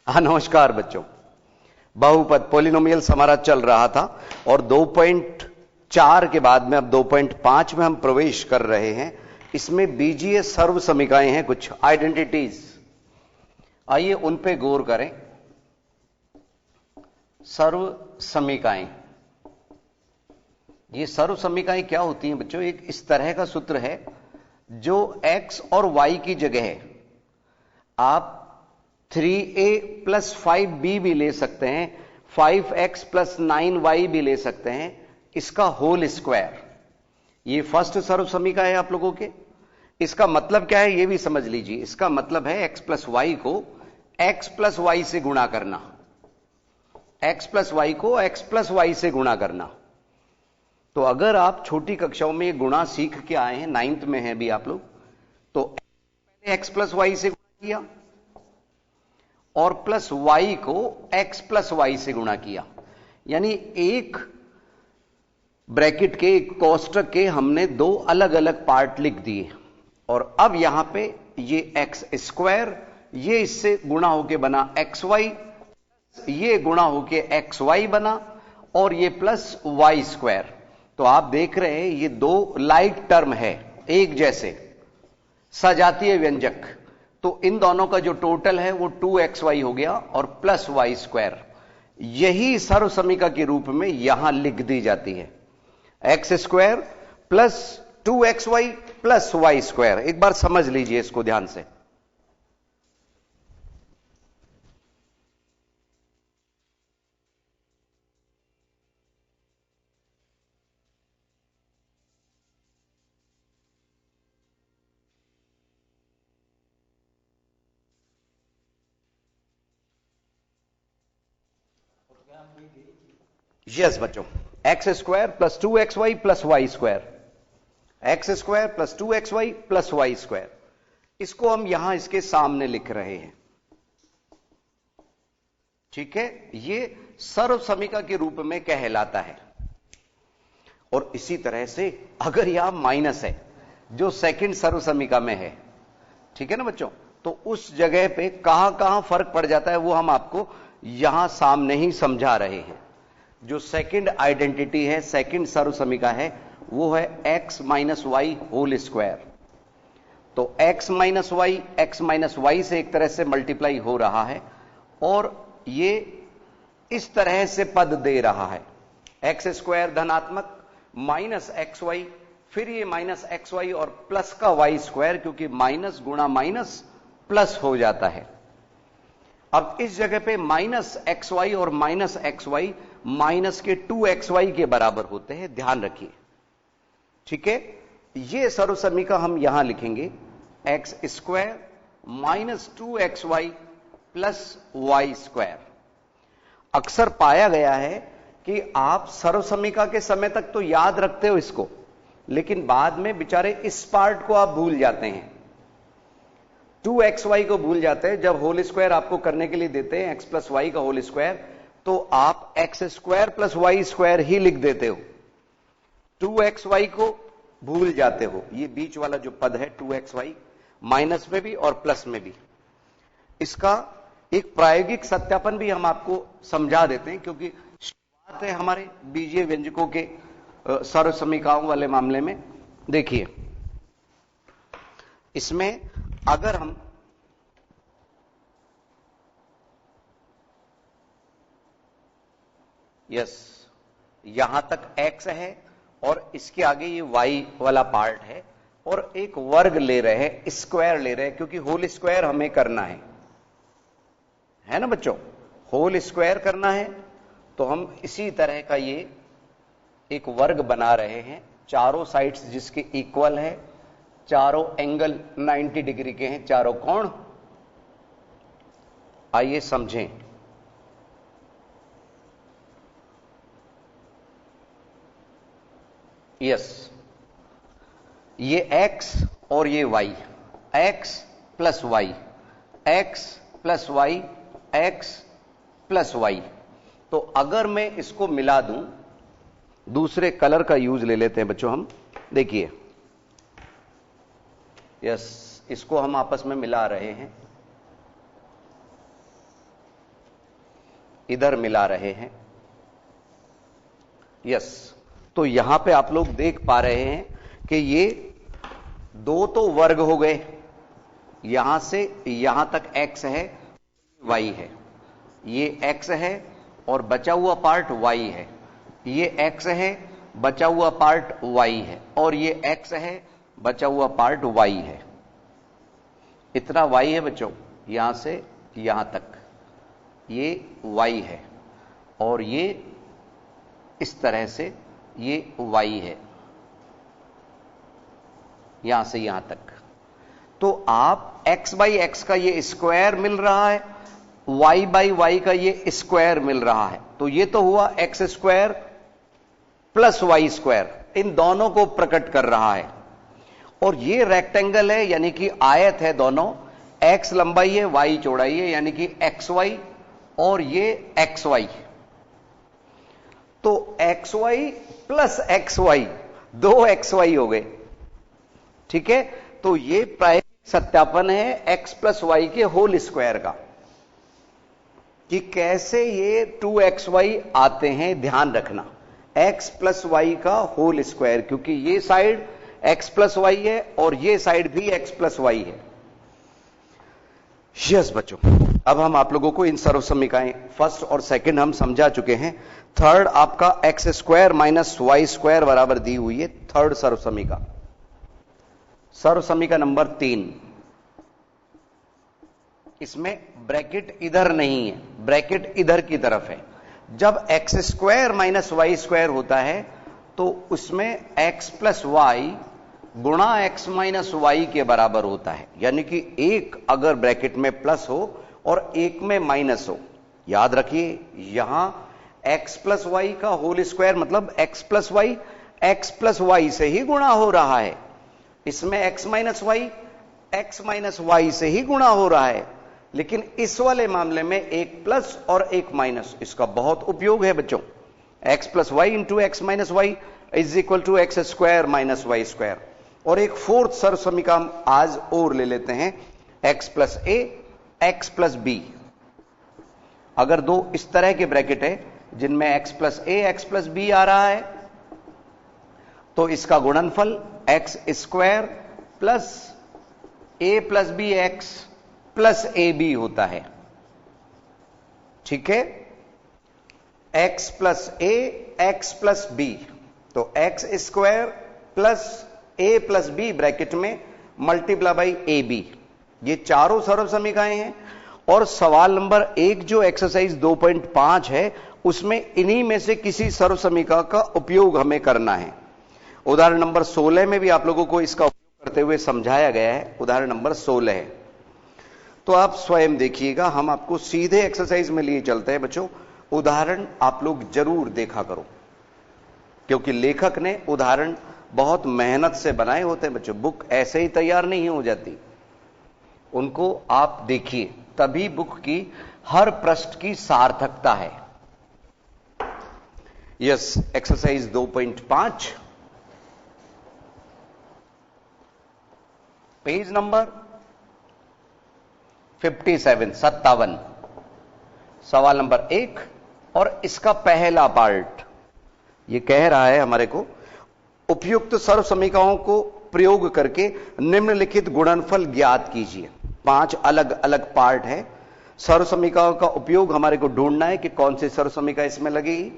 हाँ नमस्कार बच्चों। बहुपद पॉलिनोमियल्स हमारा चल रहा था और 2.4 के बाद में अब 2.5 में हम प्रवेश कर रहे हैं। इसमें बीजीय सर्व समीकरण हैं, कुछ आइडेंटिटीज। आइए उन पे गौर करें। सर्व समीकरण, ये सर्व समीकरण क्या होती हैं बच्चों? एक इस तरह का सूत्र है जो x और y की जगह है आप 3a प्लस 5b भी ले सकते हैं, 5x प्लस 9y भी ले सकते हैं, इसका होल स्क्वायर। ये फर्स्ट सर्व समीकरण है आप लोगों के। इसका मतलब क्या है ये भी समझ लीजिए। इसका मतलब है x प्लस वाई को x प्लस वाई से गुणा करना, x प्लस वाई को x प्लस वाई से गुणा करना। तो अगर आप छोटी कक्षाओं में ये गुणा सीख के आए हैं, 9th में हैं भी आप लोग, तो पहले x प्लस वाई से गुणा किया और प्लस y को x प्लस वाई से गुणा किया, यानी एक ब्रैकेट के, एक कोष्ठक के हमने दो अलग अलग पार्ट लिख दिए। और अब यहां पे ये x स्क्वायर, ये इससे गुणा होके बना xy, ये गुणा होके xy बना और ये प्लस y स्क्वायर। तो आप देख रहे हैं ये दो लाइक टर्म है, एक जैसे सजातीय व्यंजक। तो इन दोनों का जो टोटल है वो 2xy हो गया और प्लस y स्क्वायर। यही सर्व समीकरण के रूप में यहां लिख दी जाती है, x square plus 2xy plus y square. एक बार समझ लीजिए इसको ध्यान से। यस बच्चों, x square plus 2xy plus y square, x square plus 2xy plus y square, इसको हम यहां इसके सामने लिख रहे हैं। ठीक है, ये सर्व समीकरण के रूप में कहलाता है। और इसी तरह से अगर यहां माइनस है जो सेकंड सर्व समीकरण में है, ठीक है ना बच्चों, तो उस जगह पे कहां कहां फर्क पड़ जाता है वो हम आपको यहां सामने ही समझा रहे हैं। जो सेकंड आइडेंटिटी है, सेकंड सर्व समीकरण है, वो है x minus y whole square. तो x माइनस वाई से एक तरह से मल्टीप्लाई हो रहा है और ये इस तरह से पद दे रहा है, एक्स स्क्वायर धनात्मक माइनस एक्स वाई, फिर ये माइनस एक्स वाई और प्लस का वाई स्क्वायर, क्योंकि माइनस गुणा माइनस प्लस हो जाता है। अब इस जगह पे माइनस एक्स वाई और माइनस एक्स वाई माइनस के 2xy के बराबर होते हैं, ध्यान रखिए। ठीक है, ये सर्व समीकरण हम यहां लिखेंगे x square minus 2xy plus y square. अक्सर पाया गया है कि आप सर्व समीकरण के समय तक तो याद रखते हो इसको, लेकिन बाद में बेचारे इस पार्ट को आप भूल जाते हैं, 2xy को भूल जाते हैं। जब होल स्क्वायर आपको करने के लिए देते हैं x प्लस वाई का होल स्क्वायर, तो आप x square plus y square ही लिख देते हो, 2xy को भूल जाते हो। ये बीच वाला जो पद है 2xy, माइनस में भी और प्लस में भी। इसका एक प्रायोगिक सत्यापन भी हम आपको समझा देते हैं, क्योंकि शुरुआत है हमारे बीजीय व्यंजकों के सर्व समीकरणों वाले मामले में। देखिए, इसमें अगर हम यहां तक x है और इसके आगे ये y वाला पार्ट है और एक वर्ग ले रहे हैं, स्क्वायर ले रहे हैं, क्योंकि होल स्क्वायर हमें करना है ना बच्चों, होल स्क्वायर करना है। तो हम इसी तरह का ये एक वर्ग बना रहे हैं, चारों साइड्स जिसके इक्वल है, चारों एंगल 90 डिग्री के हैं, चारों कोण। आइए समझें। यस, ये x और ये y, x plus y, x plus y, x plus y. तो अगर मैं इसको मिला दूं, दूसरे कलर का यूज ले लेते हैं बच्चों हम। देखिए, यस, इसको हम आपस में मिला रहे हैं। इधर मिला रहे हैं। यस, तो यहां पे आप लोग देख पा रहे हैं कि ये दो तो वर्ग हो गए, यहां से यहां तक x है, y है, ये x है और बचा हुआ पार्ट y है, ये x है, बचा हुआ पार्ट y है, और ये x है, बचा हुआ पार्ट y है। इतना y है बच्चों, यहां से यहां तक ये y है, और ये इस तरह से ये y है, यहां से यहां तक। तो आप x बाई एक्स का ये स्क्वायर मिल रहा है, y बाई वाई का ये स्क्वायर मिल रहा है, तो ये तो हुआ x square plus y square, इन दोनों को प्रकट कर रहा है। और ये रेक्टेंगल है, यानी कि आयत है, दोनों x लंबाई है, y चौड़ाई है, यानी कि एक्स वाई, और ये एक्स वाई। तो x y plus x y, दो एक्स वाई हो गए, ठीक है। तो ये प्रायोगिक सत्यापन है x प्लस वाई के होल स्क्वायर का, कि कैसे ये 2xy आते हैं। ध्यान रखना, x प्लस वाई का होल स्क्वायर, क्योंकि ये साइड x प्लस वाई है और ये साइड भी x प्लस वाई है। यस बच्चों, अब हम आप लोगों को इन सर्व समीकरण फर्स्ट और सेकंड हम समझा चुके हैं। थर्ड आपका x square minus y square बराबर दी हुई है, थर्ड सर्व समीकरण, सर्व समीकरण नंबर 3। इसमें ब्रैकेट इधर नहीं है, ब्रैकेट इधर की तरफ है। जब x square minus y square होता है तो उसमें एक्स प्लस वाई गुणा एक्स माइनस वाई के बराबर होता है, यानी कि एक अगर ब्रैकेट में प्लस हो और एक में माइनस हो। याद रखिए, यहां एक्स प्लस वाई का होल स्क्वायर मतलब एक्स प्लस वाई से ही गुणा हो रहा है, इसमें एक्स माइनस वाई से ही गुणा हो रहा है। लेकिन इस वाले मामले में एक प्लस और एक माइनस, इसका बहुत उपयोग है बच्चों। X plus y into x minus y is equal to x square minus y square. और एक फोर्थ सर्व समीकरण आज और ले लेते हैं, x plus a x plus b. अगर दो इस तरह के ब्रैकेट है जिनमें x plus a x plus b आ रहा है, तो इसका गुणनफल x square plus a plus b x plus a b होता है, ठीक है। X plus a x plus b, तो x square plus a plus b bracket में मल्टीप्लाई बाई ए बी, ये चारों सर्व समीकरण हैं। और सवाल नंबर 1 जो एक्सरसाइज 2.5 है, उसमें इन्हीं में से किसी सर्व समीकरण का उपयोग हमें करना है। उदाहरण नंबर 16 में भी आप लोगों को इसका उपयोग करते हुए समझाया गया है, उदाहरण नंबर 16 है, तो आप स्वयं देखिएगा। हम आपको सीधे एक्सरसाइज में लिए चलते हैं बच्चों, उदाहरण आप लोग जरूर देखा करो, क्योंकि लेखक ने उदाहरण बहुत मेहनत से बनाए होते हैं बच्चों, बुक ऐसे ही तैयार नहीं हो जाती, उनको आप देखिए, तभी बुक की हर पृष्ठ की सार्थकता है। यस, एक्सरसाइज 2.5 पेज नंबर 57 सवाल नंबर 1 और इसका पहला पार्ट ये कह रहा है हमारे को, उपयुक्त सर्व समीकरणों को प्रयोग करके निम्नलिखित गुणनफल ज्ञात कीजिए। 5 अलग अलग पार्ट है। सर्व समीकरणों का उपयोग हमारे को ढूंढना है कि कौन सी सर्व समीकरण इसमें लगेगी।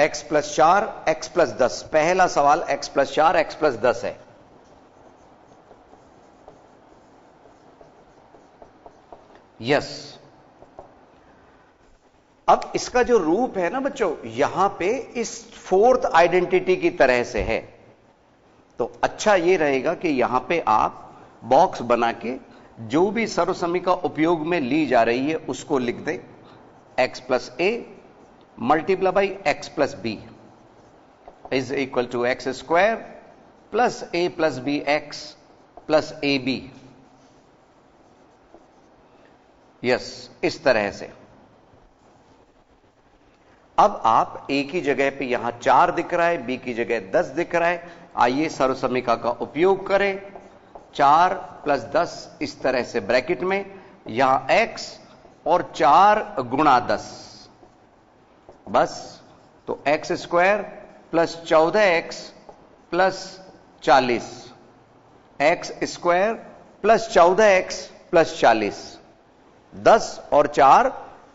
x प्लस 4 x प्लस 10, पहला सवाल x प्लस 4 x प्लस 10 है। यस, अब इसका जो रूप है ना बच्चों, यहां पे इस फोर्थ आइडेंटिटी की तरह से है, तो अच्छा ये रहेगा कि यहां पे आप बॉक्स बना के जो भी सर्व समीकरण उपयोग में ली जा रही है उसको लिख दें। x plus a multiply by x plus b is equal to x square plus a plus b x plus a b. Yes, इस तरह से। अब आप ए की जगह पे यहां 4 दिख रहा है, बी की जगह 10 दिख रहा है, आइए सर्व समीकरण का उपयोग करें। 4 प्लस 10 इस तरह से ब्रैकेट में, यहां x और 4 गुणा 10, बस, तो x square plus 14x plus 40, x square plus 14x plus 40, 10 और 4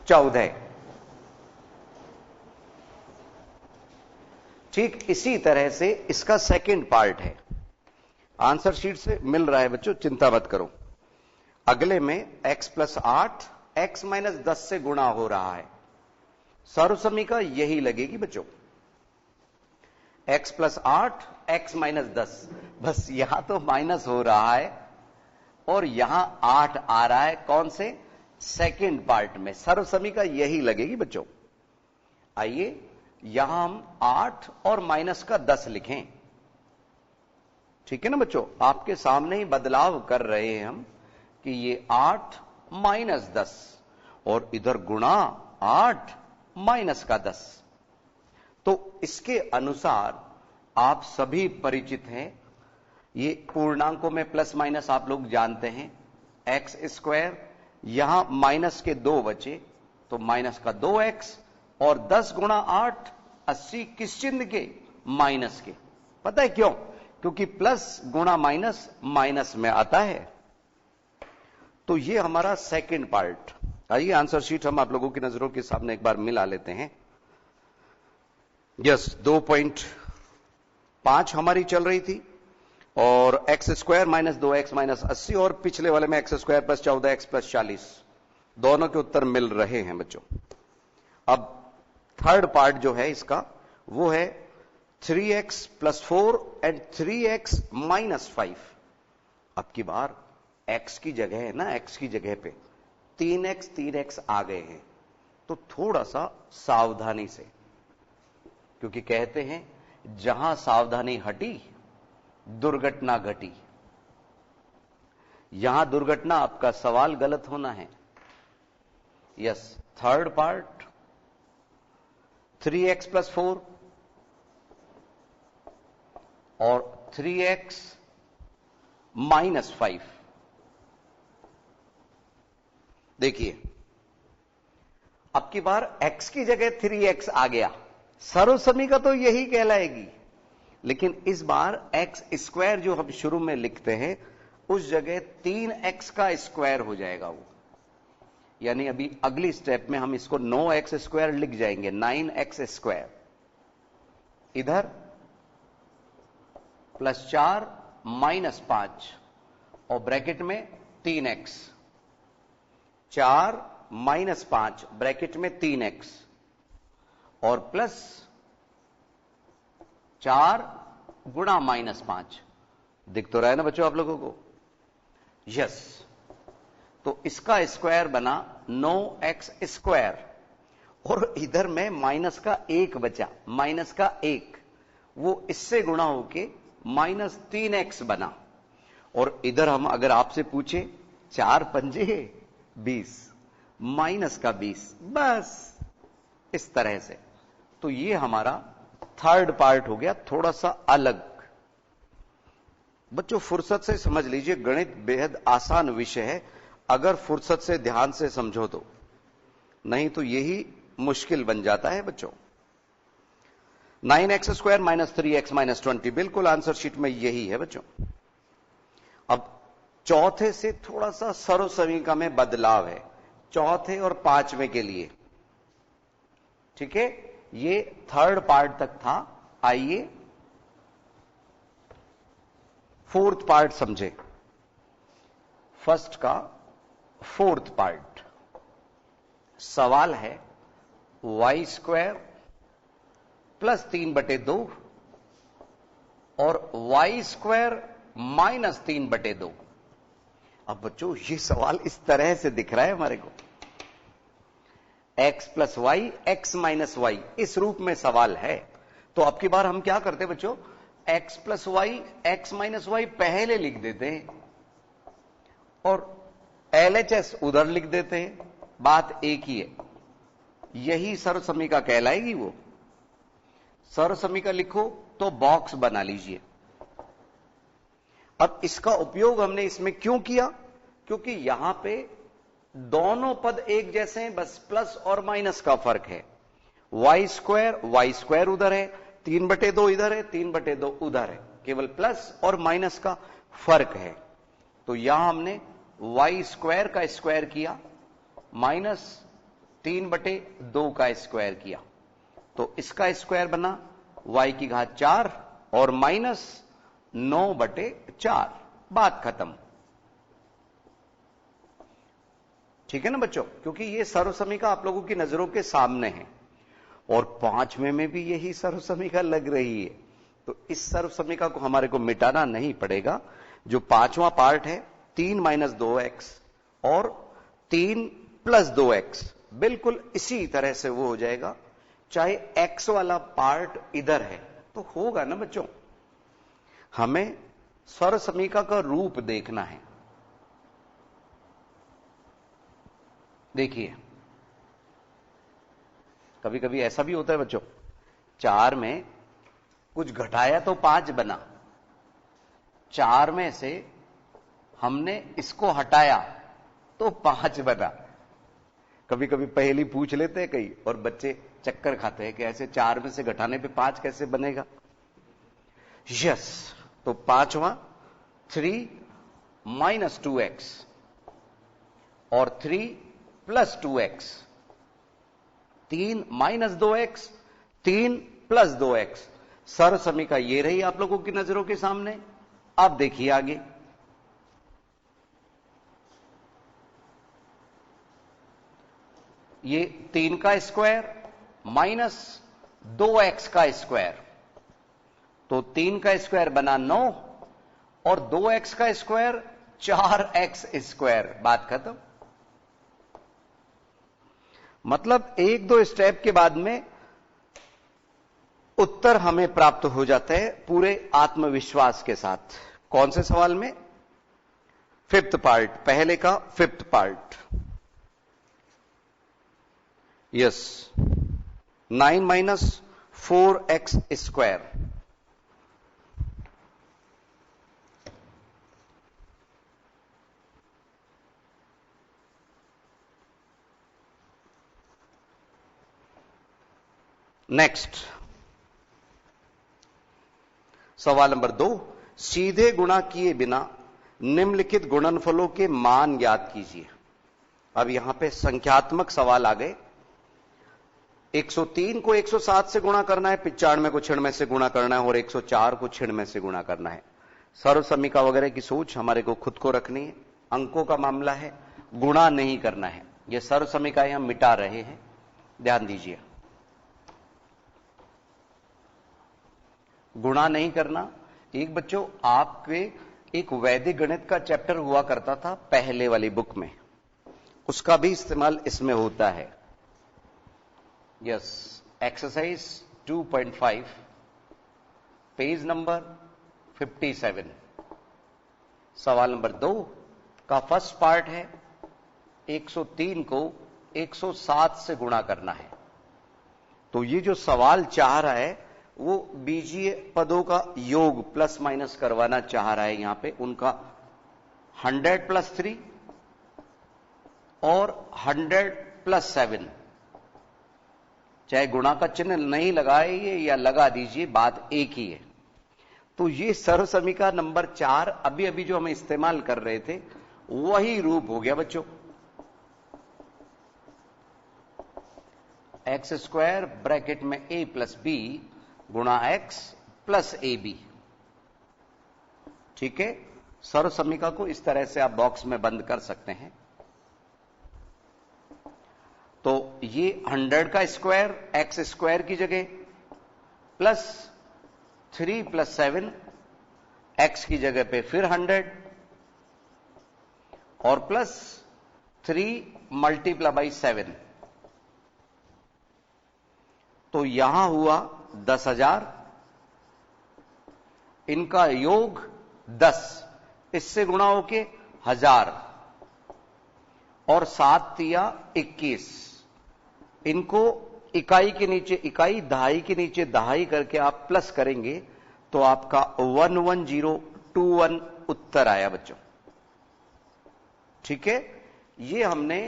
14। ठीक इसी तरह से इसका सेकंड पार्ट है, आंसर शीट से मिल रहा है बच्चों, चिंता मत करो। अगले में x प्लस 8 x माइनस 10 से गुणा हो रहा है, सर्वसमीका यही लगेगी बच्चों, x प्लस 8 x माइनस 10, बस यहां तो माइनस हो रहा है और यहां 8 आ रहा है, कौन से, सेकंड पार्ट में, सर्वसमीका यही लगेगी बच्चों। आइए यहां हम 8 और माइनस का 10 लिखें, ठीक है ना बच्चों, आपके सामने ही बदलाव कर रहे हैं हम कि ये 8 माइनस 10 और इधर गुणा 8 माइनस का 10। तो इसके अनुसार आप सभी परिचित हैं, ये पूर्णांकों में प्लस माइनस आप लोग जानते हैं, एक्स स्क्वायर, यहां माइनस के 2 बचे तो माइनस का 2x, और 10 गुणा 8 80 किस चिन्ह के, माइनस के। पता है क्यों, क्योंकि प्लस गुणा माइनस माइनस में आता है। तो ये हमारा सेकंड पार्ट। आइए आंसर शीट हम आप लोगों की नजरों के सामने एक बार मिला लेते हैं। यस, 2.5 हमारी चल रही थी और x square minus 2x minus 80, और पिछले वाले में x square plus 14x plus 40, दोनों के उत्तर मिल रहे हैं बच्चों। अब थर्ड पार्ट जो है इसका वो है 3x plus 4 and 3x minus 5। अब की बार x की जगह है ना, x की जगह पे 3x आ गए हैं, तो थोड़ा सा सावधानी से, क्योंकि कहते हैं जहां सावधानी हटी दुर्घटना घटी। यहां दुर्घटना आपका सवाल गलत होना है। Yes, third part 3x plus 4 और 3x माइनस 5। देखिए अब की बार x की जगह 3x आ गया, सर्वसमीका तो यही कहलाएगी, लेकिन इस बार एक्स स्क्वायर जो हम शुरू में लिखते हैं उस जगह 3x का स्क्वायर हो जाएगा वो, यानी अभी अगली स्टेप में हम इसको 9x स्क्वायर लिख जाएंगे, 9x स्क्वायर, इधर प्लस 4 माइनस 5 और ब्रैकेट में 3x, 4 माइनस 5 ब्रैकेट में 3x और प्लस 4 गुणा माइनस 5। दिख तो रहा है ना बच्चों आप लोगों को? यस, तो इसका स्क्वायर बना 9x स्क्वायर, और इधर में माइनस का 1 बचा, माइनस का 1, वो इससे गुणा होके माइनस 3x बना। और इधर हम अगर आपसे पूछे 4 पंजे 20, माइनस का 20, बस इस तरह से। तो ये हमारा थर्ड पार्ट हो गया, थोड़ा सा अलग। बच्चों फुर्सत से समझ लीजिए, गणित बेहद आसान विषय है अगर फुर्सत से ध्यान से समझो तो, नहीं तो यही मुश्किल बन जाता है बच्चों। 9x square minus 3x minus 20, बिल्कुल आंसर शीट में यही है बच्चों। अब चौथे से थोड़ा सा सर्वसमीका में बदलाव है, चौथे और पांचवें के लिए, ठीक है, ये थर्ड पार्ट तक था। आइए फोर्थ पार्ट समझे, फर्स्ट का फोर्थ पार्ट। सवाल है y स्क्वायर प्लस 3/2 और y स्क्वायर माइनस 3/2। अब बच्चों ये सवाल इस तरह से दिख रहा है हमारे को, x plus y x minus y, इस रूप में सवाल है। तो अब की बार हम क्या करते हैं बच्चों, x plus y x minus y पहले लिख देते हैं और LHS उधर लिख देते हैं, बात एक ही है। यही सर्वसमीका कहलाएगी वो। सर्वसमीका लिखो तो बॉक्स बना लीजिए। अब इसका उपयोग हमने इसमें क्यों किया, क्योंकि यहां पे दोनों पद एक जैसे हैं, बस प्लस और माइनस का फर्क है। वाई स्क्वायर उधर है, 3/2 इधर है, 3/2 उधर है, केवल प्लस और माइनस का फर्क है। तो यहां हमने वाई स्क्वायर का स्क्वायर किया माइनस 3/2 का स्क्वायर किया, तो इसका स्क्वायर बना y की घात 4 और माइनस 9/4। बात खत्म। ठीक है ना बच्चों, क्योंकि ये सर्वसमीका आप लोगों की नजरों के सामने है और 5वें में भी यही सर्वसमीका लग रही है। तो इस सर्वसमीका को हमारे को मिटाना नहीं पड़ेगा। जो 5वां पार्ट है 3 - 2x और 3 + 2x, बिल्कुल इसी तरह से वो हो जाएगा। चाहे x वाला पार्ट इधर है तो होगा ना बच्चों। हमें सर्वसमीका का रूप देखना है। देखिए, कभी कभी ऐसा भी होता है बच्चों, 4 में कुछ घटाया तो 5 बना, 4 में से हमने इसको हटाया तो 5 बना। कभी कभी पहेली पूछ लेते हैं कई और बच्चे चक्कर खाते हैं कि ऐसे 4 में से घटाने पे 5 कैसे बनेगा। यस, तो 5वां 3 - 2x और 3 + 2x, 3 - 2x, 3 + 2x। सर्वसमीका ये रही आप लोगों की नजरों के सामने। अब देखिए आगे, ये 3 का स्क्वायर माइनस 2x का स्क्वायर, तो 3 का स्क्वायर बना 9 और 2x का स्क्वायर 4x स्क्वायर। बात खत्म। मतलब 1-2 स्टेप के बाद में उत्तर हमें प्राप्त हो जाते हैं पूरे आत्मविश्वास के साथ। कौन से सवाल में? 5th पार्ट, पहले का 5th part. Yes, 9 - 4x square. Next सवाल नंबर 2, सीधे गुणा किए बिना निम्नलिखित गुणनफलों के मान ज्ञात कीजिए। अब यहां पे संख्यात्मक सवाल आ गए। 103 को 107 से गुणा करना है, 95 को 96 से गुणा करना है और 104 को 96 से गुणा करना है। सर्वसमीका वगैरह की सोच हमारे को खुद को रखनी है। अंकों का मामला है, गुणा नहीं करना है। यह सर्वसमीकाएं हम मिटा रहे हैं, ध्यान दीजिए। गुणा नहीं करना। एक बच्चों, आपके एक वैदिक गणित का चैप्टर हुआ करता था पहले वाली बुक में, उसका भी इस्तेमाल इसमें होता है। यस, एक्सरसाइज 2.5, पेज नंबर 57, सवाल नंबर 2 का फर्स्ट पार्ट है 103 को 107 से गुणा करना है। तो ये जो सवाल चाह रहा है वो बीजीय पदों का योग प्लस माइनस करवाना चाह रहा है। यहां पे उनका 100 + 3 और 100 + 7, चाहे गुणा का चिन्ह नहीं लगाइए या लगा दीजिए, बात एक ही है। तो ये सर्वसमीका नंबर 4 अभी अभी जो हम इस्तेमाल कर रहे थे वही रूप हो गया बच्चों। x² ब्रैकेट में a + b गुणा x + ab। ठीक है, सर्वसमीका को इस तरह से आप बॉक्स में बंद कर सकते हैं। तो ये 100 का स्क्वायर x² की जगह प्लस 3 + 7 x की जगह पे फिर 100 और प्लस 3 × 7, तो यहां हुआ 10,000। इनका योग 10, इससे गुणा होके 1000 और 7 तिया 21। इनको इकाई के नीचे इकाई, दहाई के नीचे दहाई करके आप प्लस करेंगे तो आपका 11021 उत्तर आया बच्चों। ठीक है, ये हमने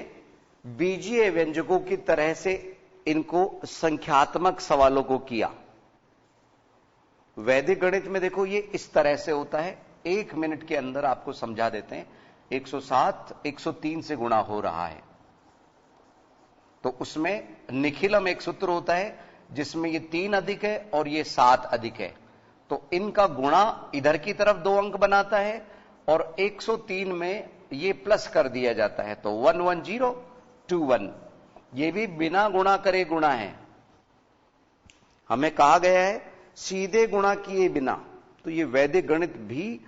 बीजीय व्यंजकों की तरह से इनको संख्यात्मक सवालों को किया। वैदिक गणित में देखो ये इस तरह से होता है, 1 मिनट के अंदर आपको समझा देते हैं। 107 103 से गुणा हो रहा है, तो उसमें निखिलम एक सूत्र होता है जिसमें ये 3 अधिक है और ये 7 अधिक है, तो इनका गुणा इधर की तरफ 2 अंक बनाता है और 103 में ये प्लस कर दिया जाता है, तो 11021। ये भी बिना गुणा करे गुणा है। हमें कहा गया है सीधे गुणा किए बिना, तो ये वैदिक गणित भी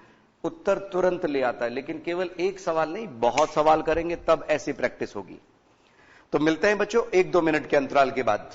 उत्तर तुरंत ले आता है, लेकिन केवल एक सवाल नहीं, बहुत सवाल करेंगे तब ऐसी प्रैक्टिस होगी। तो मिलते हैं बच्चों 1-2 मिनट के अंतराल के बाद।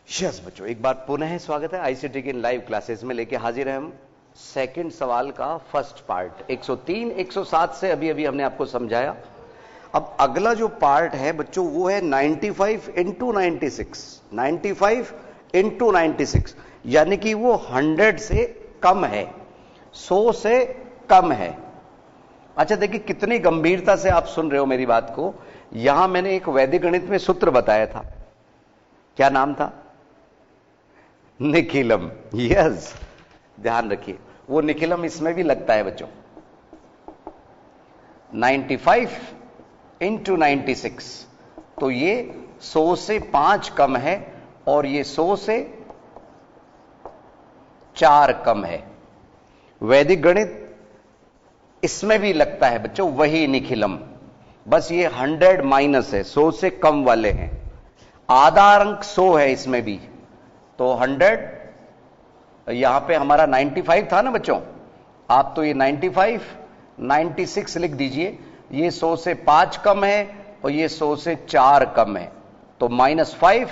यस बच्चों, एक बार पुनः स्वागत है आईसीटी की लाइव क्लासेस में। लेके हाजिर हैं हम सेकंड सवाल का फर्स्ट पार्ट। 103 107 से अभी हमने आपको समझाया। अब अगला जो पार्ट है बच्चों वो है 95 इंटू 96। 95 इंटू 96 यानी कि वो 100 से कम है, 100 से कम है। अच्छा देखिए कितनी गंभीरता से आप सुन रहे हो मेरी बात को। यहां मैंने एक वैदिक गणित में सूत्र बताया था, क्या नाम था? निखिलम। यस, ध्यान रखिए वो निखिलम इसमें भी लगता है बच्चों। 95 इंटू 96, तो ये 100 से 5 कम है और ये 100 से 4 कम है। वैदिक गणित इसमें भी लगता है बच्चों वही निखिलम, बस ये 100 माइनस है, 100 से कम वाले हैं। आधा अंक 100 है इसमें भी, तो 100 यहां पे हमारा 95 था ना बच्चों, आप तो ये 95 96 लिख दीजिए। ये 100 से 5 कम है और ये 100 से 4 कम है, तो -5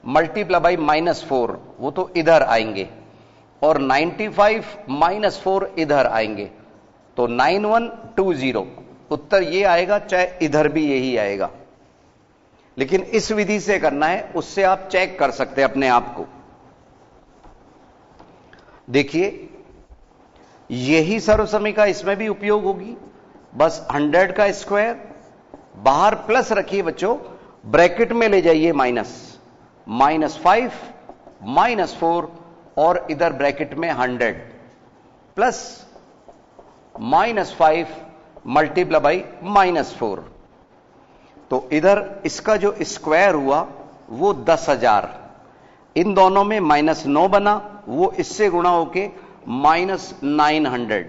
मल्टीप्लाई बाई -4 वो तो इधर आएंगे और 95 -4 इधर आएंगे, तो 9120। उत्तर ये आएगा, चाहे इधर भी यही आएगा, लेकिन इस विधि से करना है, उससे आप चेक कर सकते हैं अपने आप को। देखिए यही सर्वसमीका इसमें भी उपयोग होगी, बस 100 का स्क्वायर, बाहर प्लस रखिए बच्चों, ब्रैकेट में ले जाइए -5 -4 और इधर ब्रैकेट में 100 प्लस -5 मल्टीप्लाई बाई -4, तो इधर इसका जो स्क्वायर हुआ वो 10,000। इन दोनों में -9 बना, वो इससे गुणा होके -900,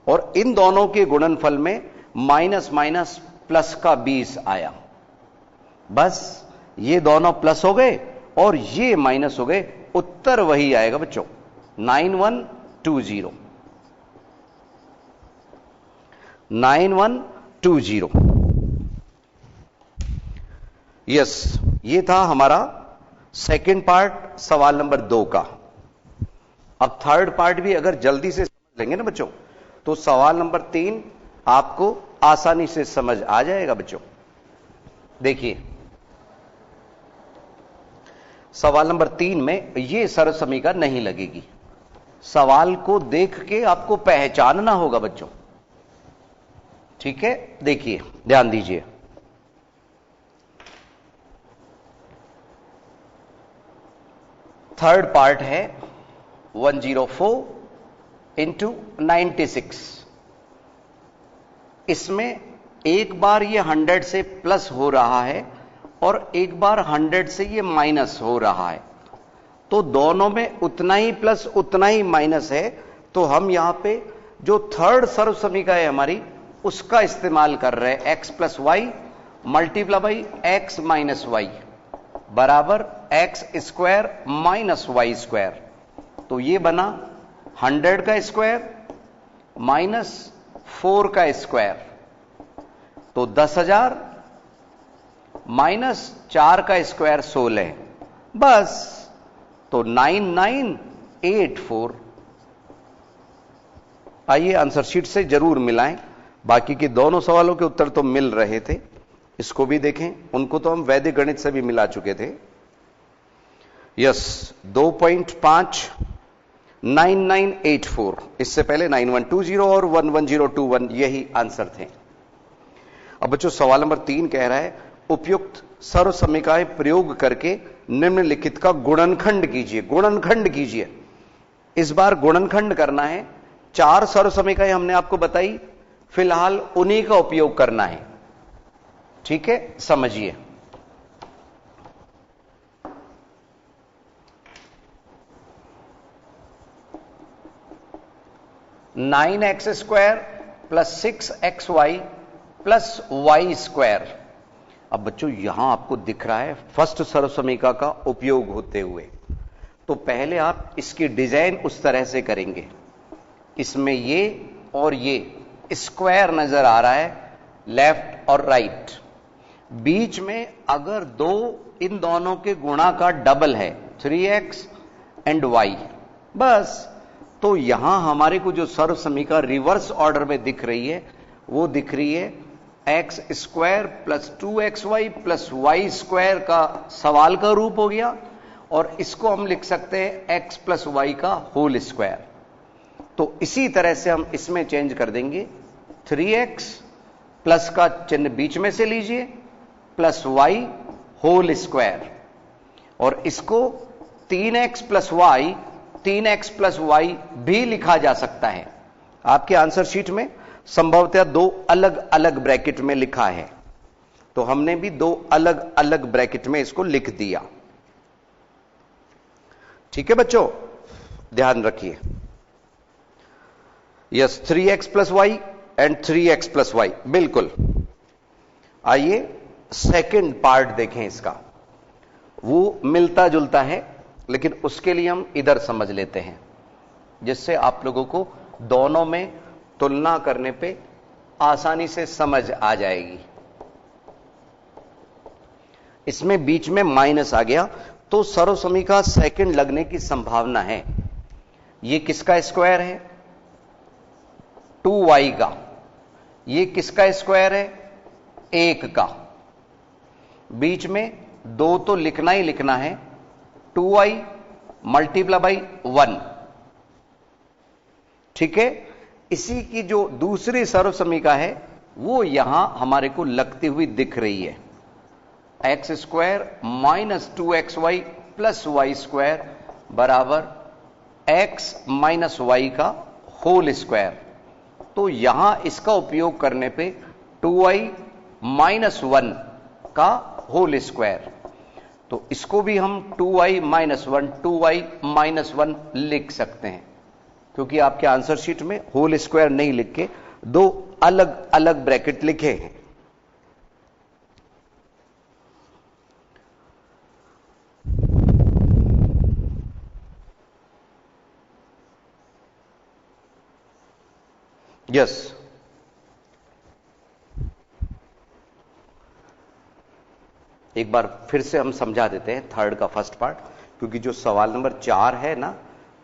और इन दोनों के गुणनफल में माइनस माइनस प्लस का 20 आया। बस ये दोनों प्लस हो गए और ये माइनस हो गए, उत्तर वही आएगा बच्चों 9120। 9120। यस, ये था हमारा सेकंड पार्ट सवाल नंबर 2 का। अब थर्ड पार्ट भी अगर जल्दी से समझ लेंगे ना बच्चों, तो सवाल नंबर 3 आपको आसानी से समझ आ जाएगा बच्चों। देखिए सवाल नंबर 3 में ये सर्वसमीका नहीं लगेगी, सवाल को देख के आपको पहचानना होगा बच्चों, ठीक है? देखिए ध्यान दीजिए, थर्ड पार्ट है 104 इंटू 96। इसमें एक बार ये 100 से प्लस हो रहा है और एक बार 100 से ये माइनस हो रहा है, तो दोनों में उतना ही प्लस उतना ही माइनस है। तो हम यहां पे जो थर्ड सर्व समीकरण है हमारी, उसका इस्तेमाल कर रहे हैं। X plus y multiply by x minus y बराबर x square minus y square. तो ये बना 100 का स्क्वायर माइनस 4 का स्क्वायर, तो 10,000 माइनस 4 का स्क्वायर 16, बस। तो 9984। आइए आंसर शीट से जरूर मिलाएं। बाकी के दोनों सवालों के उत्तर तो मिल रहे थे, इसको भी देखें। उनको तो हम वैदिक गणित से भी मिला चुके थे। यस, 2.5 9984। इससे पहले 9120 और 11021 यही आंसर थे। अब बच्चों सवाल नंबर 3 कह रहा है उपयुक्त सर्व समीकरण प्रयोग करके निम्नलिखित का गुणनखंड कीजिए। गुणनखंड कीजिए, इस बार गुणनखंड करना है। 4 सर्व समीकरण हमने आपको बताई, फिलहाल उन्हीं का उपयोग करना है। ठीक है, समझिए। Nine x square plus 6xy plus y square. अब बच्चों यहां आपको दिख रहा है फर्स्ट सर्व समीकरण का उपयोग होते हुए, तो पहले आप इसकी डिजाइन उस तरह से करेंगे। इसमें ये और ये स्क्वायर नजर आ रहा है, लेफ्ट और राइट। बीच में अगर इन दोनों के गुणा का डबल है 3x एंड y, बस। तो यहां हमारे को जो सर्व समीकरण रिवर्स ऑर्डर में दिख रही है, वो दिख रही है x square plus 2xy plus y square का सवाल का रूप हो गया, और इसको हम लिख सकते हैं x प्लस वाई का होल स्क्वायर। तो इसी तरह से हम इसमें चेंज कर देंगे। 3x प्लस का चिन्ह बीच में से लीजिए प्लस वाई होल स्क्वायर, और इसको 3x plus Y 3x plus Y भी लिखा जा सकता है। आपके आंसर शीट में संभवतः 2 अलग अलग ब्रैकेट में लिखा है, तो हमने भी 2 अलग अलग ब्रैकेट में इसको लिख दिया। ठीक है बच्चों, ध्यान रखिए। Yes, 3x plus y and 3x plus y, बिल्कुल। आइए सेकंड पार्ट देखें इसका। वो मिलता जुलता है, लेकिन उसके लिए हम इधर समझ लेते हैं, जिससे आप लोगों को दोनों में तुलना करने पे आसानी से समझ आ जाएगी। इसमें बीच में माइनस आ गया, तो सर्व समीकरण सेकंड लगने की संभावना है। ये किसका स्क्वायर है? 2y का। ये किसका स्क्वायर है? 1 का। बीच में 2 तो लिखना ही लिखना है, 2y मल्टीप्लाई बाई 1। ठीक है, इसी की जो दूसरी सर्व समीकरण है वो यहां हमारे को लगती हुई दिख रही है। X square minus 2xy plus y square बराबर x माइनस वाई का होल स्क्वायर। तो यहां इसका उपयोग करने पे 2y माइनस 1 का होल स्क्वायर, तो इसको भी हम 2y माइनस 1 2y माइनस 1 लिख सकते हैं, क्योंकि आपके आंसर शीट में होल स्क्वायर नहीं लिख के 2 अलग अलग ब्रैकेट लिखे हैं। यस, एक बार फिर से हम समझा देते हैं थर्ड का फर्स्ट पार्ट, क्योंकि जो सवाल नंबर 4 है ना,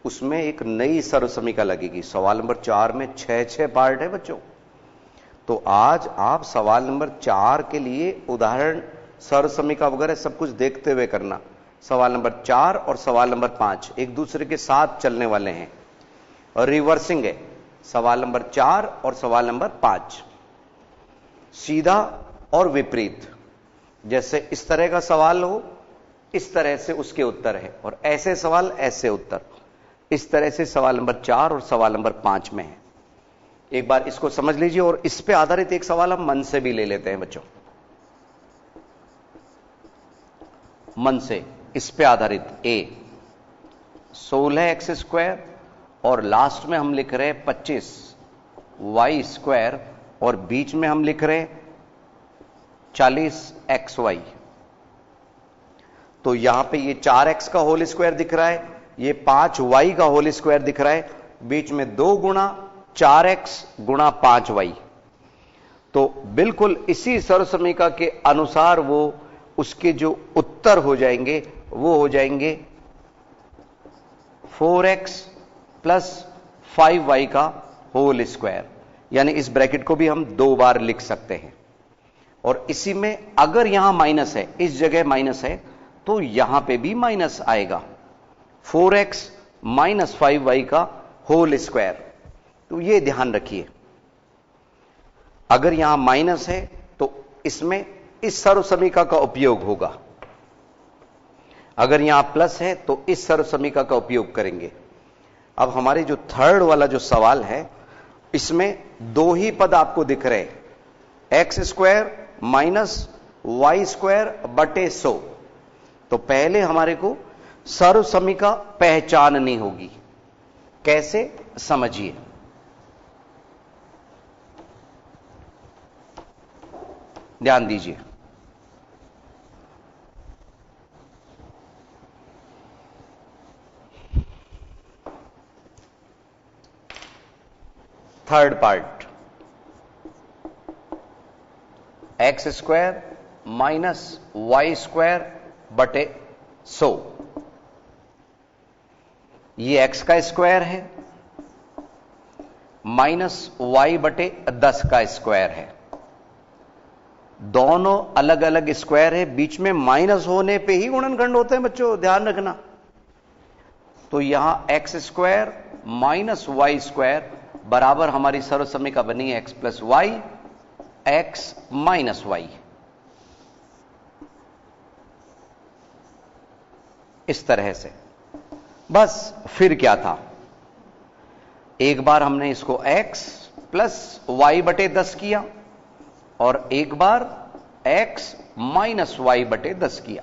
उसमें एक नई सर्व समीकरण लगेगी। सवाल नंबर 4 में 6 पार्ट है बच्चों। तो आज आप सवाल नंबर 4 के लिए उदाहरण, सर्व समीकरण वगैरह सब कुछ देखते हुए करना। सवाल नंबर 4 और सवाल नंबर 5 एक दूसरे के साथ चलने वाले हैं, और रिवर्सिंग है। सवाल नंबर 4 और सवाल नंबर 5 सीधा और विपरीत। जैसे इस तरह का सवाल हो, इस तरह से उसके उत्तर है, और ऐसे सवाल ऐसे उत्तर। इस तरह से सवाल नंबर 4 और सवाल नंबर 5 में है। एक बार इसको समझ लीजिए, और इस पे आधारित एक सवाल हम मन से भी ले लेते हैं बच्चों। मन से इस पे आधारित ए 16x², और लास्ट में हम लिख रहे हैं 25y², और बीच में हम लिख रहे हैं 40xy। तो यहां पे ये 4x का होल स्क्वायर दिख रहा है, ये 5y का होल स्क्वायर दिख रहा है, बीच में 2 गुणा 4x गुणा 5y। तो बिल्कुल इसी सर्वसमीका के अनुसार वो उसके जो उत्तर हो जाएंगे वो हो जाएंगे 4x प्लस 5y का होल स्क्वायर। यानी इस ब्रैकेट को भी हम 2 बार लिख सकते हैं। और इसी में अगर यहां माइनस है, इस जगह माइनस है, तो यहां पे भी माइनस आएगा, 4x माइनस 5y का होल स्क्वायर। तो ये ध्यान रखिए, अगर यहां माइनस है तो इसमें इस सर्वसमीका का उपयोग होगा, अगर यहां प्लस है तो इस सर्वसमीका का उपयोग करेंगे। अब हमारे जो थर्ड वाला जो सवाल है, इसमें 2 ही पद आपको दिख रहे हैं, x² माइनस y² बटे 100। तो पहले हमारे को सर्वसमीका पहचाननी होगी। कैसे, समझिए। ध्यान दीजिए। Third part, x² minus y² बटे 100। ये x का स्क्वायर है, माइनस y बटे 10 का स्क्वायर है। दोनों अलग अलग स्क्वायर है, बीच में माइनस होने पे ही गुणनखंड होते हैं बच्चों, ध्यान रखना। तो यहां x² माइनस y² बराबर हमारी सर्वसमीका बनी x plus y, x minus y। इस तरह से बस। फिर क्या था, एक बार हमने इसको x प्लस y बटे 10 किया, और एक बार x माइनस y बटे 10 किया।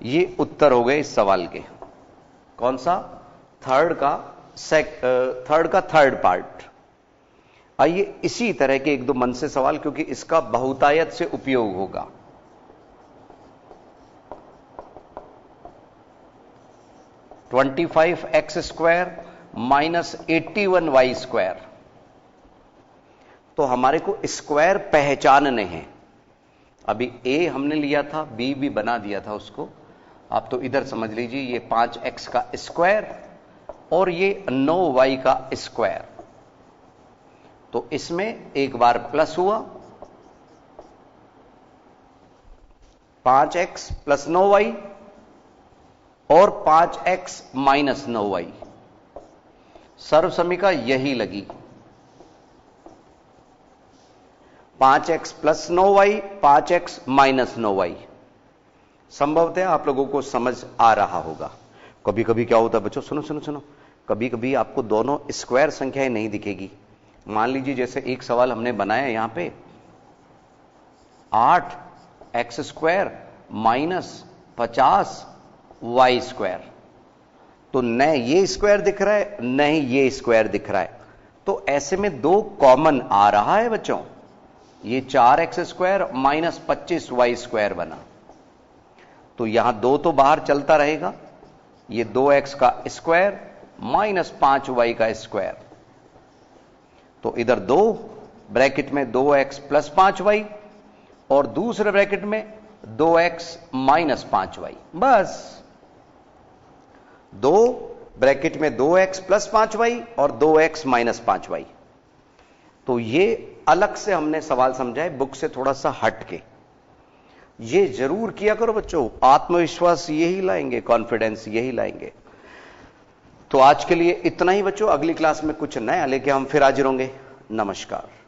ये उत्तर हो गए इस सवाल के। कौन सा, थर्ड का थर्ड पार्ट। आइए इसी तरह के एक दो मन से सवाल, क्योंकि इसका बहुतायत से उपयोग होगा। (25x² minus 81y²। तो हमारे को स्क्वायर पहचानने हैं। अभी a हमने लिया था, b भी बना दिया था उसको। आप तो इधर समझ लीजिए, ये 5x का स्क्वायर और ये 9y का स्क्वायर। तो इसमें एक बार प्लस हुआ, 5x प्लस 9y, और 5x माइनस 9y। सर्वसमीका यही लगी, 5x plus 9y, 5x minus 9y। संभवतः आप लोगों को समझ आ रहा होगा। कभी कभी क्या होता है बच्चों, सुनो सुनो सुनो, कभी कभी आपको दोनों स्क्वायर संख्याएं नहीं दिखेगी। मान लीजिए जैसे एक सवाल हमने बनाया यहां पे, 8x² माइनस 50y²। तो न ये स्क्वायर दिख रहा है, न ही ये स्क्वायर दिख रहा है। तो ऐसे में 2 कॉमन आ रहा है बच्चों। ये 4x² माइनस 25y² बना। तो यहां 2 तो बाहर चलता रहेगा, ये 2x का स्क्वायर माइनस 5y का स्क्वायर। तो इधर 2 ब्रैकेट में 2x प्लस 5y, और दूसरे ब्रैकेट में 2x माइनस 5y। बस 2 ब्रैकेट में 2x प्लस 5y और 2x माइनस 5y। तो ये अलग से हमने सवाल समझाए, बुक से थोड़ा सा हट के। ये जरूर किया करो बच्चों, आत्मविश्वास यही लाएंगे, कॉन्फिडेंस यही लाएंगे। तो आज के लिए इतना ही बच्चों, अगली क्लास में कुछ नया लेके हम फिर हाजिर होंगे। नमस्कार।